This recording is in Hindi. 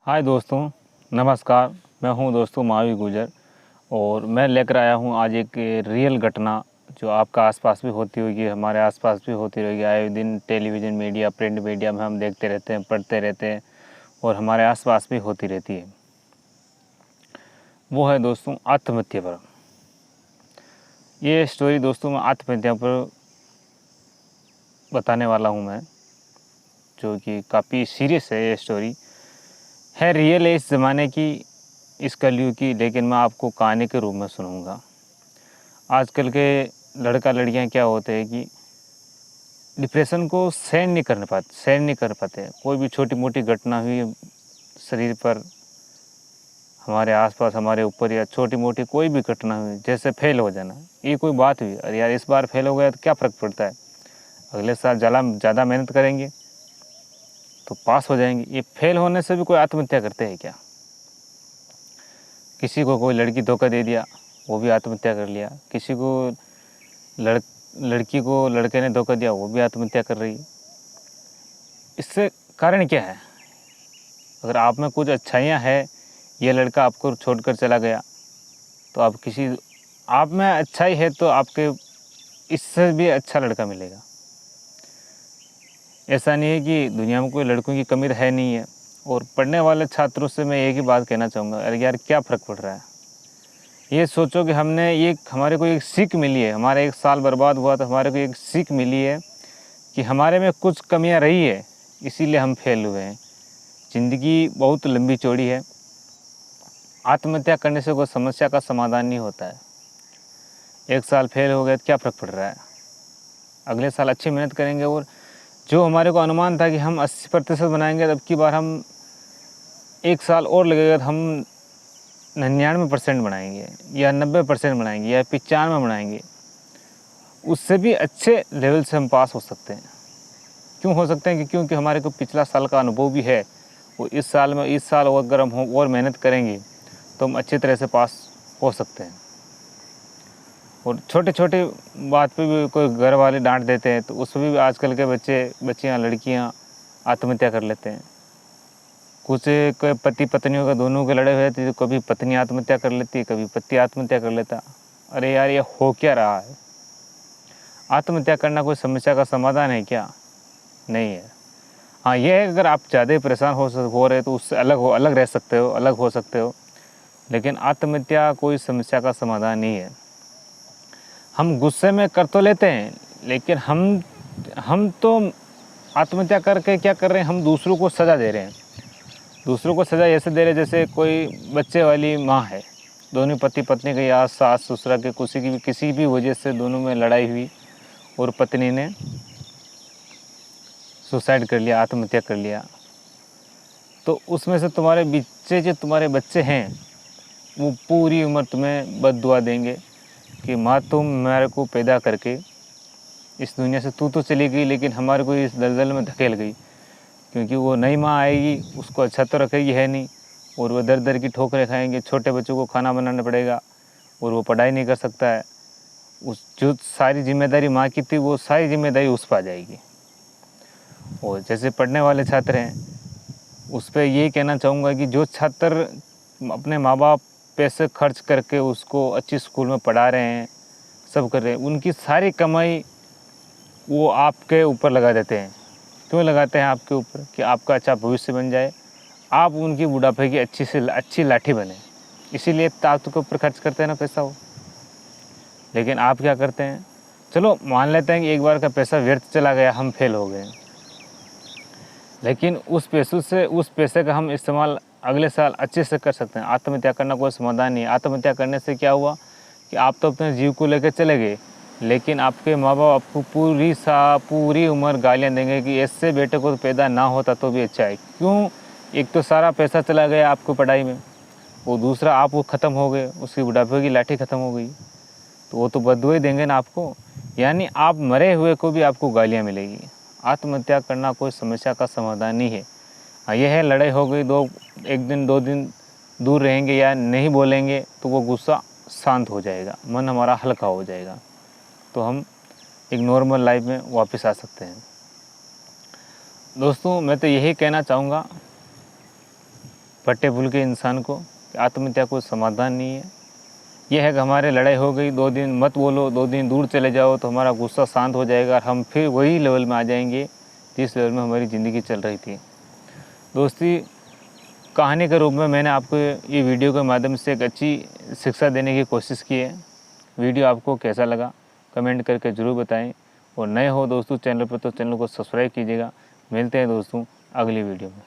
हाय दोस्तों, नमस्कार। मैं हूं दोस्तों महावीर गुजर और मैं लेकर आया हूं आज एक रियल घटना जो आपका आसपास भी होती होगी, हमारे आसपास भी होती रहेगी। आए दिन टेलीविज़न मीडिया, प्रिंट मीडिया में हम देखते रहते हैं, पढ़ते रहते हैं और हमारे आसपास भी होती रहती है। वो है दोस्तों आत्महत्या पर। ये स्टोरी दोस्तों मैं आत्महत्या पर बताने वाला हूँ मैं, जो कि काफ़ी सीरियस है। ये स्टोरी है रियल है, इस ज़माने की, इस कलयुग की, लेकिन मैं आपको कहानी के रूप में सुनाऊंगा। आजकल के लड़का लड़कियां क्या होते हैं कि डिप्रेशन को सहन नहीं कर पाते। कोई भी छोटी मोटी घटना हुई शरीर पर, हमारे आसपास, हमारे ऊपर, या छोटी मोटी कोई भी घटना हुई, जैसे फेल हो जाना, ये कोई बात हुई, अरे यार इस बार फेल हो गया तो क्या फ़र्क पड़ता है, अगले साल ज़्यादा मेहनत करेंगे तो पास हो जाएंगे। ये फेल होने से भी कोई आत्महत्या करते हैं क्या? किसी को कोई लड़की धोखा दे दिया, वो भी आत्महत्या कर लिया। किसी को लड़की को लड़के ने धोखा दिया, वो भी आत्महत्या कर रही है। इससे कारण क्या है? अगर आप में कुछ अच्छाइयाँ हैं, ये लड़का आपको छोड़कर चला गया, तो आप में अच्छाई है तो आपके इससे भी अच्छा लड़का मिलेगा। ऐसा नहीं है कि दुनिया में कोई लड़कों की कमी है नहीं है। और पढ़ने वाले छात्रों से मैं एक ही बात कहना चाहूँगा, अरे यार क्या फ़र्क पड़ रहा है? ये सोचो कि हमारे को एक सीख मिली है, हमारा एक साल बर्बाद हुआ तो हमारे को एक सीख मिली है कि हमारे में कुछ कमियां रही है, इसीलिए हम फेल हुए हैं। ज़िंदगी बहुत लंबी चौड़ी है। आत्महत्या करने से कोई समस्या का समाधान नहीं होता है। एक साल फेल हो गए तो क्या फ़र्क पड़ रहा है? अगले साल अच्छी मेहनत करेंगे और जो हमारे को अनुमान था कि हम 80% बनाएंगे, अब की बार हम एक साल और लगेगा तो हम 99% बनाएंगे, या 90% बनाएंगे, या 95 बनाएंगे। उससे भी अच्छे लेवल से हम पास हो सकते हैं। क्यों हो सकते हैं? क्योंकि हमारे को पिछला साल का अनुभव भी है। वो इस साल अगर हम और मेहनत करेंगे तो हम अच्छी तरह से पास हो सकते हैं। और छोटे छोटे बात पे भी कोई घर वाले डांट देते हैं तो उसमें भी आजकल के बच्चियाँ, लड़कियाँ आत्महत्या कर लेते हैं। कुछ कोई पति पत्नियों का दोनों के लड़े हुए थे, तो कभी पत्नी आत्महत्या कर लेती है, कभी पति आत्महत्या कर लेता। अरे यार ये हो क्या रहा है? आत्महत्या करना कोई समस्या का समाधान है क्या? नहीं है। हाँ, ये है अगर आप ज़्यादा ही परेशान हो रहे तो उससे अलग रह सकते हो, अलग हो सकते हो, लेकिन आत्महत्या कोई समस्या का समाधान नहीं है। हम गुस्से में कर तो लेते हैं, लेकिन हम तो आत्महत्या करके क्या कर रहे हैं? हम दूसरों को सज़ा दे रहे हैं। दूसरों को सज़ा ऐसे दे रहे हैं जैसे कोई बच्चे वाली माँ है, दोनों पति पत्नी के या सास ससुरा के किसी भी वजह से दोनों में लड़ाई हुई और पत्नी ने सुसाइड कर लिया, आत्महत्या कर लिया, तो उसमें से तुम्हारे बच्चे हैं, वो पूरी उम्र तुम्हें बद्दुआ देंगे कि माँ तुम मेरे को पैदा करके इस दुनिया से तू तो चली गई, लेकिन हमारे को इस दलदल में धकेल गई। क्योंकि वो नई माँ आएगी, उसको अच्छा तो रखेगी है नहीं, और वो दर दर की ठोकरें खाएंगे। छोटे बच्चों को खाना बनाना पड़ेगा और वो पढ़ाई नहीं कर सकता है। जो सारी जिम्मेदारी माँ की थी, वो सारी जिम्मेदारी उस पर आ जाएगी। और जैसे पढ़ने वाले छात्र हैं, उस पर यही कहना चाहूँगा कि जो छात्र अपने माँ बाप पैसे खर्च करके उसको अच्छी स्कूल में पढ़ा रहे हैं, सब कर रहे हैं, उनकी सारी कमाई वो आपके ऊपर लगा देते हैं। क्यों लगाते हैं आपके ऊपर? कि आपका अच्छा भविष्य बन जाए, आप उनकी बुढ़ापे की अच्छी लाठी बने। इसीलिए तो आपके ऊपर खर्च करते हैं ना पैसा वो। लेकिन आप क्या करते हैं? चलो मान लेते हैं कि एक बार का पैसा व्यर्थ चला गया, हम फेल हो गए, लेकिन उस पैसे का हम इस्तेमाल अगले साल अच्छे से कर सकते हैं। आत्महत्या करना कोई समाधान नहीं है। आत्महत्या करने से क्या हुआ कि आप तो अपने जीव को लेकर चले गए, लेकिन आपके माँ बाप आपको पूरी उम्र गालियाँ देंगे कि ऐसे बेटे को तो पैदा ना होता तो भी अच्छा है। क्यों? एक तो सारा पैसा चला गया आपको पढ़ाई में, वो दूसरा आप वो ख़त्म हो गए, उसकी बुढ़ापे की लाठी ख़त्म हो गई, तो वो तो बददुआ देंगे ना आपको। यानी आप मरे हुए को भी आपको गालियाँ मिलेगी। आत्महत्या करना कोई समस्या का समाधान नहीं है। हाँ, यह है लड़ाई हो गई, एक दिन 2 दिन दूर रहेंगे या नहीं बोलेंगे तो वो गुस्सा शांत हो जाएगा, मन हमारा हल्का हो जाएगा, तो हम एक नॉर्मल लाइफ में वापस आ सकते हैं। दोस्तों मैं तो यही कहना चाहूँगा, फट्टे भूल के इंसान को कि आत्महत्या कोई समाधान नहीं है। यह है कि हमारे लड़ाई हो गई, 2 दिन मत बोलो, 2 दिन दूर चले जाओ तो हमारा गुस्सा शांत हो जाएगा और हम फिर वही लेवल में आ जाएंगे जिस लेवल में हमारी ज़िंदगी चल रही थी। दोस्ती, कहानी के रूप में मैंने आपको ये वीडियो के माध्यम से एक अच्छी शिक्षा देने की कोशिश की है। वीडियो आपको कैसा लगा कमेंट करके ज़रूर बताएं, और नए हो दोस्तों चैनल पर तो चैनल को सब्सक्राइब कीजिएगा। मिलते हैं दोस्तों अगली वीडियो में।